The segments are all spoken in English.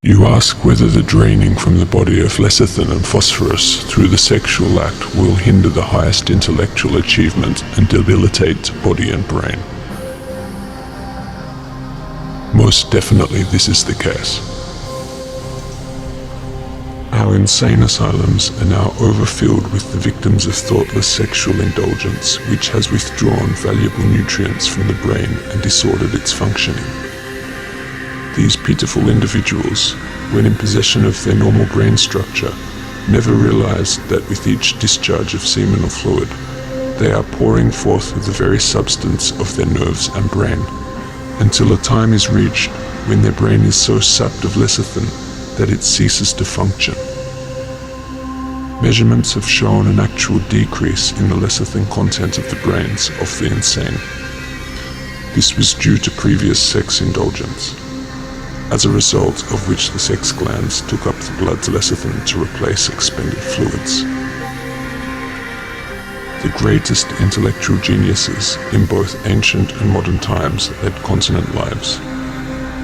You ask whether the draining from the body of lecithin and phosphorus through the sexual act will hinder the highest intellectual achievement and debilitate body and brain. Most definitely this is the case. Our insane asylums are now overfilled with the victims of thoughtless sexual indulgence, which has withdrawn valuable nutrients from the brain and disordered its functioning. These pitiful individuals, when in possession of their normal brain structure, never realize that with each discharge of semen or fluid, they are pouring forth the very substance of their nerves and brain, until a time is reached when their brain is so sapped of lecithin that it ceases to function. Measurements have shown an actual decrease in the lecithin content of the brains of the insane. This was due to previous sex indulgence, as a result of which the sex glands took up the blood's lecithin to replace expended fluids. The greatest intellectual geniuses in both ancient and modern times led continent lives,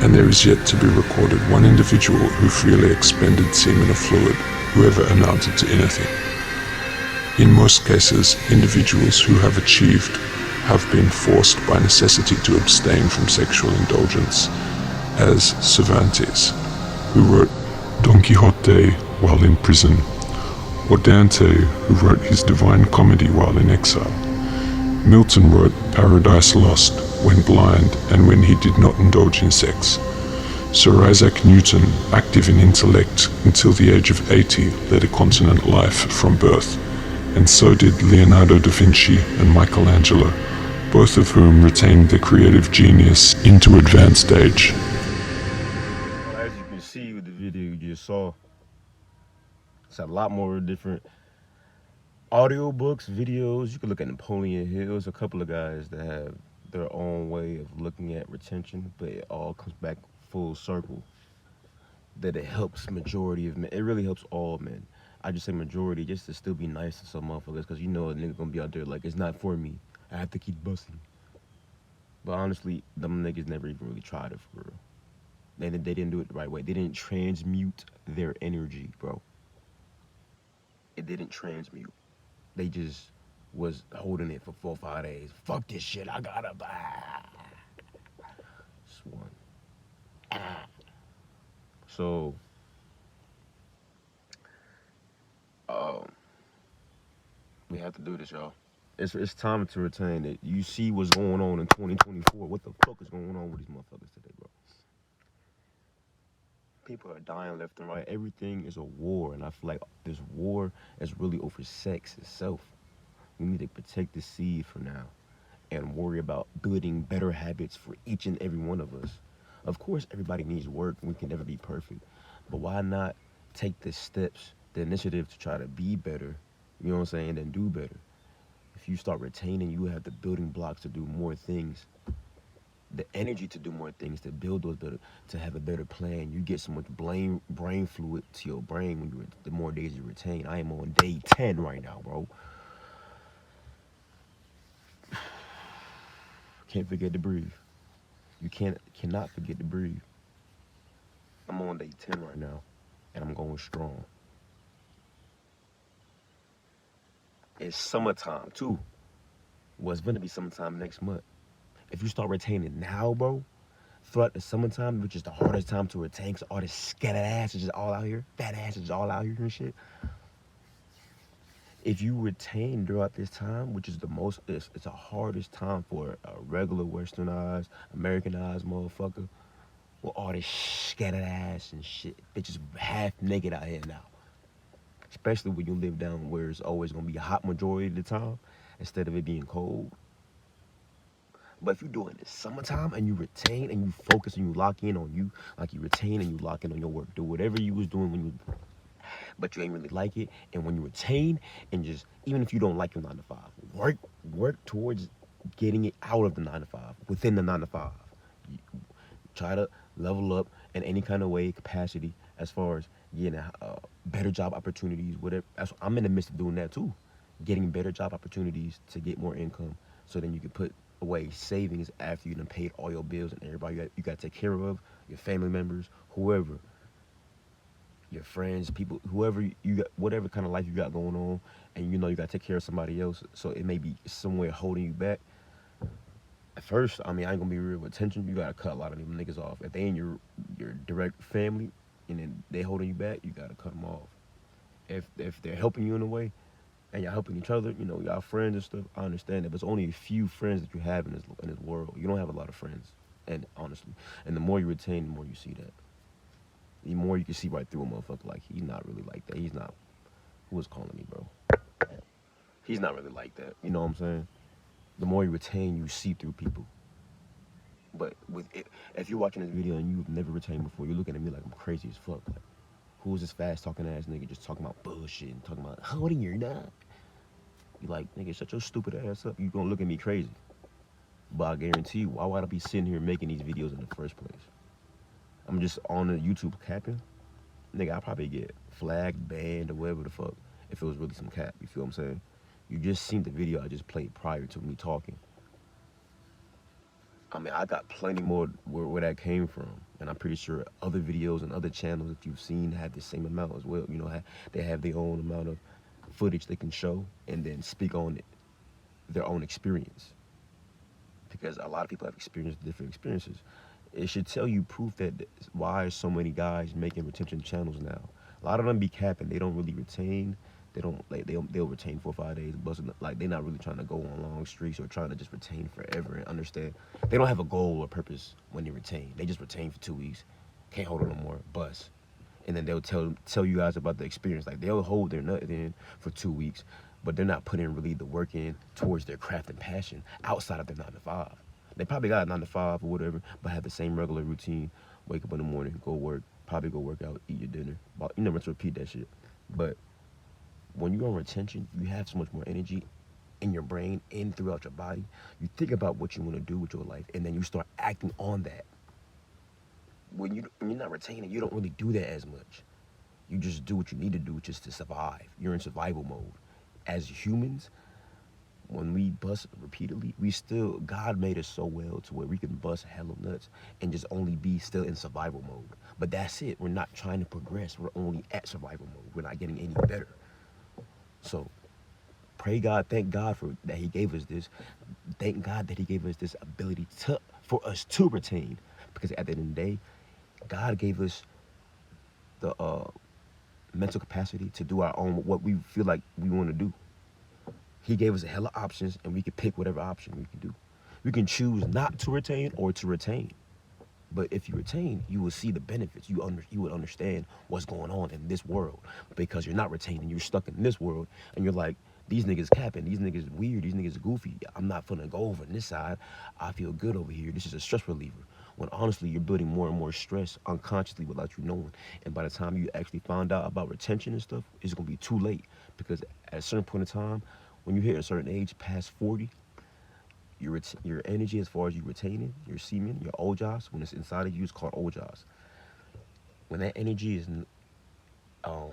and there is yet to be recorded one individual who freely expended semen or fluid who ever amounted to anything. In most cases, individuals who have achieved have been forced by necessity to abstain from sexual indulgence, as Cervantes, who wrote Don Quixote while in prison, or Dante, who wrote his Divine Comedy while in exile. Milton wrote Paradise Lost when blind and when he did not indulge in sex. Sir Isaac Newton, active in intellect until the age of 80, led a continent life from birth, and so did Leonardo da Vinci and Michelangelo, both of whom retained their creative genius into advanced age. As you can see with the video you just saw, it's a lot more different audiobooks, videos. You can look at Napoleon Hill. There's a couple of guys that have their own way of looking at retention, but it all comes back full circle that it helps majority of men. It really helps all men. I just say majority just to still be nice to some motherfuckers, because you know a nigga gonna be out there like, it's not for me, I have to keep busting. But honestly, them niggas never even really tried it for real. They didn't do it the right way. They didn't transmute their energy, bro. It didn't transmute. They just was holding it for 4 or 5 days. Fuck this shit, I gotta buy. Just one. So, we have to do this, y'all. It's time to retain it. You see what's going on in 2024. What the fuck is going on with these motherfuckers today, bro? People are dying left and right. Everything is a war, and I feel like this war is really over sex itself. We need to protect the seed for now and worry about building better habits for each and every one of us. Of course, everybody needs work. We can never be perfect. But why not take the steps, the initiative to try to be better, you know what I'm saying, and do better? If you start retaining, you have the building blocks to do more things, the energy to do more things, to build those better, to have a better plan. You get so much brain fluid to your brain when the more days you retain. I am on day 10 right now, bro. Can't forget to breathe. You cannot forget to breathe. I'm on day 10 right now, and I'm going strong. It's summertime too. Well, it's gonna be summertime next month. If you start retaining now, bro, throughout the summertime, which is the hardest time to retain, because all this scattered ass is just all out here, fat ass is just all out here and shit. If you retain throughout this time, which is it's the hardest time for a regular westernized, Americanized motherfucker, with all this scattered ass and shit, bitches half naked out here now. Especially when you live down where it's always gonna be a hot majority of the time, instead of it being cold. But if you're doing this summertime and you retain and you focus and you lock in on you, like you retain and you lock in on your work, do whatever you was doing when you, but you ain't really like it. And when you retain and just, even if you don't like your 9 to 5, work towards getting it out of the 9 to 5, within the 9 to 5. You try to level up in any kind of way, capacity, as far as getting better job opportunities, whatever. I'm in the midst of doing that too, getting better job opportunities to get more income, so then you can put away savings after you done paid all your bills and everybody you got to take care of, your family members, whoever. your friends, people, whoever you got, whatever kind of life you got going on, and you know you got to take care of somebody else. So it may be somewhere holding you back. At first, I mean, I ain't gonna be real with attention. You gotta cut a lot of them niggas off. If they ain't your direct family, and then they holding you back, you gotta cut them off. If they're helping you in a way, and y'all helping each other, you know, y'all friends and stuff. I understand that, but it's only a few friends that you have in this world. You don't have a lot of friends, and honestly, and the more you retain, the more you see that. The more you can see right through a motherfucker. Like he's not really like that. He's not. Who was calling me, bro? He's not really like that. You know what I'm saying? The more you retain, you see through people. But with it, if you're watching this video and you've never retained before, you're looking at me like I'm crazy as fuck. Like, who is this fast talking ass nigga just talking about bullshit and talking about holding your nut? You like, nigga, shut your stupid ass up. You gonna look at me crazy. But I guarantee you, why would I be sitting here making these videos in the first place? I'm just on the YouTube capping. Nigga, I'll probably get flagged, banned, or whatever the fuck if it was really some cap. You feel what I'm saying? You just seen the video I just played prior to me talking. I mean, I got plenty more where that came from. And I'm pretty sure other videos and other channels that you've seen have the same amount as well. You know, they have their own amount of footage they can show and then speak on it, their own experience. Because a lot of people have experienced different experiences. It should tell you proof that why so many guys making retention channels now. A lot of them be capping. They don't really retain. They don't like they'll retain 4 or 5 days, busting like they're not really trying to go on long streaks or trying to just retain forever and understand. They don't have a goal or purpose when they retain. They just retain for 2 weeks, can't hold it no more, bust. And then they'll tell you guys about the experience. Like they'll hold their nut in for 2 weeks, but they're not putting really the work in towards their craft and passion outside of their 9 to 5. They probably got a 9 to 5 or whatever, but have the same regular routine. Wake up in the morning, go work, probably go work out, eat your dinner. You never to repeat that shit. But when you're on retention, you have so much more energy in your brain and throughout your body. You think about what you want to do with your life, and then you start acting on that. When you're not retaining, you don't really do that as much. You just do what you need to do just to survive. You're in survival mode. As humans, when we bust repeatedly, God made us so well to where we can bust hella nuts and just only be still in survival mode. But that's it. We're not trying to progress. We're only at survival mode. We're not getting any better. So pray God, thank God for that He gave us this. Thank God that He gave us this ability for us to retain. Because at the end of the day, God gave us the mental capacity to do our own what we feel like we want to do. He gave us a hella options, and we can pick whatever option we can do. We can choose not to retain or to retain. But if you retain, you will see the benefits. You would understand what's going on in this world, because you're not retaining. You're stuck in this world, and you're like, these niggas capping. These niggas weird. These niggas goofy. I'm not finna go over on this side. I feel good over here. This is a stress reliever. When honestly, you're building more and more stress unconsciously without you knowing. And by the time you actually find out about retention and stuff, it's gonna be too late. Because at a certain point in time, when you hit a certain age, past 40, your energy as far as you retaining, your semen, your ojas, when it's inside of you, it's called ojas. When that energy is um,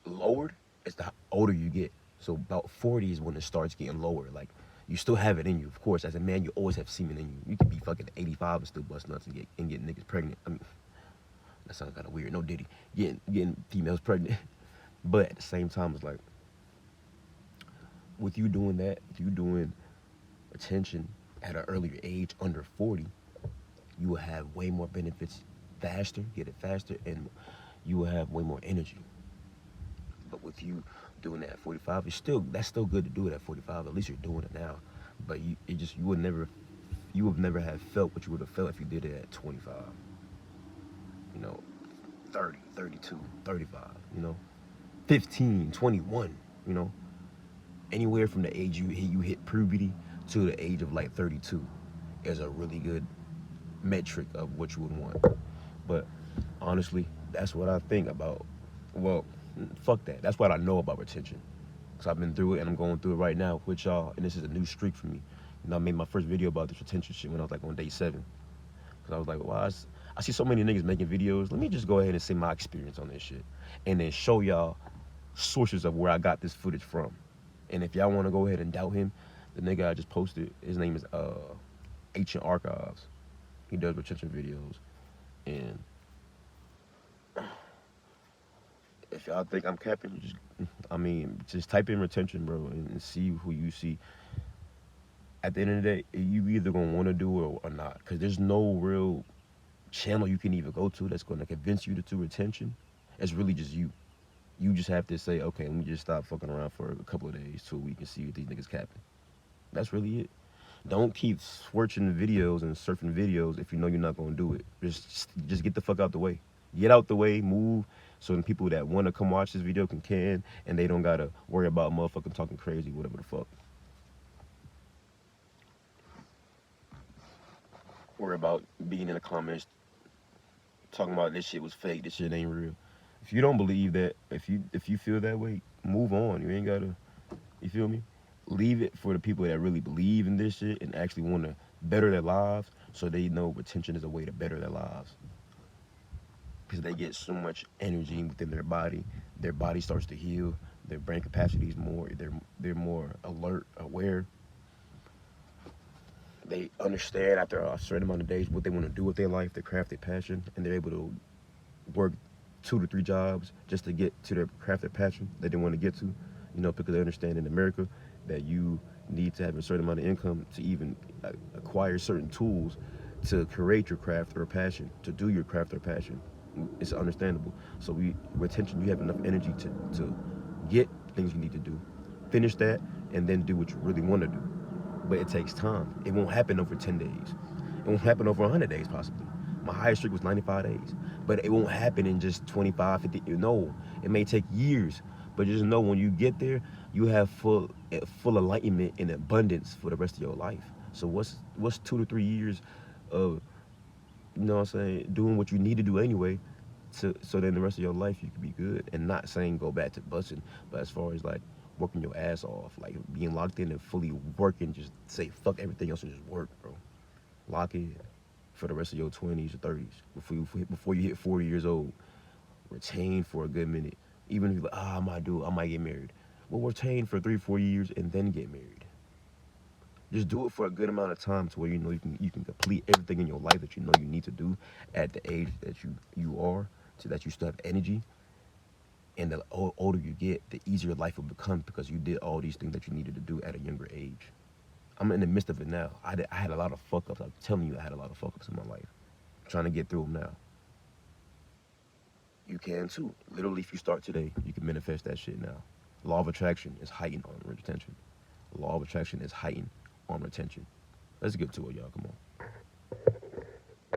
lowered, it's the older you get. So about 40 is when it starts getting lower. Like, you still have it in you. Of course, as a man, you always have semen in you. You can be fucking 85 and still bust nuts and get niggas pregnant. I mean, that sounds kind of weird. No Diddy. Getting females pregnant. But at the same time, it's like, with you doing that, if you doing attention at an earlier age, under 40, you will have way more benefits faster, get it faster, and you will have way more energy. But with you doing that at 45, that's still good to do it at 45. At least you're doing it now. But you would never have felt what you would have felt if you did it at 25. You know, 30, 32, 35, you know, 15, 21, you know. Anywhere from the age you hit puberty to the age of like 32 is a really good metric of what you would want. But honestly, that's what I think about. Well, fuck that. That's what I know about retention. Because I've been through it and I'm going through it right now with y'all. And this is a new streak for me. You know, I made my first video about this retention shit when I was like on day 7. Because I was like, well, I see so many niggas making videos. Let me just go ahead and say my experience on this shit. And then show y'all sources of where I got this footage from. And if y'all want to go ahead and doubt him, the nigga I just posted, his name is Ancient Archives. He does retention videos. And If y'all think I'm capping, just type in retention, bro, and see who you see. At the end of the day, you either gonna want to do it or not, because there's no real channel you can even go to that's gonna convince you to do retention. It's really just you. You just have to say, okay, let me just stop fucking around for a couple of days to a week and see what these niggas capping. That's really it. Don't keep searching videos and surfing videos if you know you're not gonna do it. Just get the fuck out the way. Get out the way, move, so the people that want to come watch this video can, and they don't gotta worry about motherfucking talking crazy, whatever the fuck. Worry about being in the comments talking about this shit was fake, this shit ain't real. If you don't believe that, if you feel that way, move on. You ain't gotta, you feel me? Leave it for the people that really believe in this shit and actually want to better their lives, so they know retention is a way to better their lives. Because they get so much energy within their body starts to heal, their brain capacity is more, they're more alert, aware. They understand after a certain amount of days what they want to do with their life, their craft, their passion, and they're able to work 2 to 3 jobs just to get to their craft, their passion that they want to get to. Because they understand in America that you need to have a certain amount of income to even acquire certain tools to create your craft or passion, to do your craft or passion. It's understandable. So retention, you have enough energy to get things you need to do, finish that, and then do what you really want to do. But it takes time. It won't happen over 10 days. It won't happen over 100 days, possibly. My highest streak was 95 days. But it won't happen in just 25, 50. No, it may take years. But just know when you get there, you have full enlightenment and abundance for the rest of your life. So what's 2 to 3 years of, what I'm saying, doing what you need to do anyway, so then the rest of your life you can be good. And not saying go back to busting, but as far as like working your ass off, like being locked in and fully working, just say fuck everything else and just work, bro. Lock in for the rest of your 20s or 30s before you hit 40 years old. Retain for a good minute. Even if you're like, I might get married. Well, retain for 3, 4 years and then get married. Just do it for a good amount of time to where you can complete everything in your life that you know you need to do at the age that you are, so that you still have energy. And the older you get, the easier life will become because you did all these things that you needed to do at a younger age. I'm in the midst of it now. I had a lot of fuck ups. I'm telling you, I had a lot of fuck ups in my life. I'm trying to get through them now. You can too. Literally, if you start today, you can manifest that shit now. Law of attraction is heightened on retention. Law of attraction is heightened on retention. Let's get to it, y'all. Come on.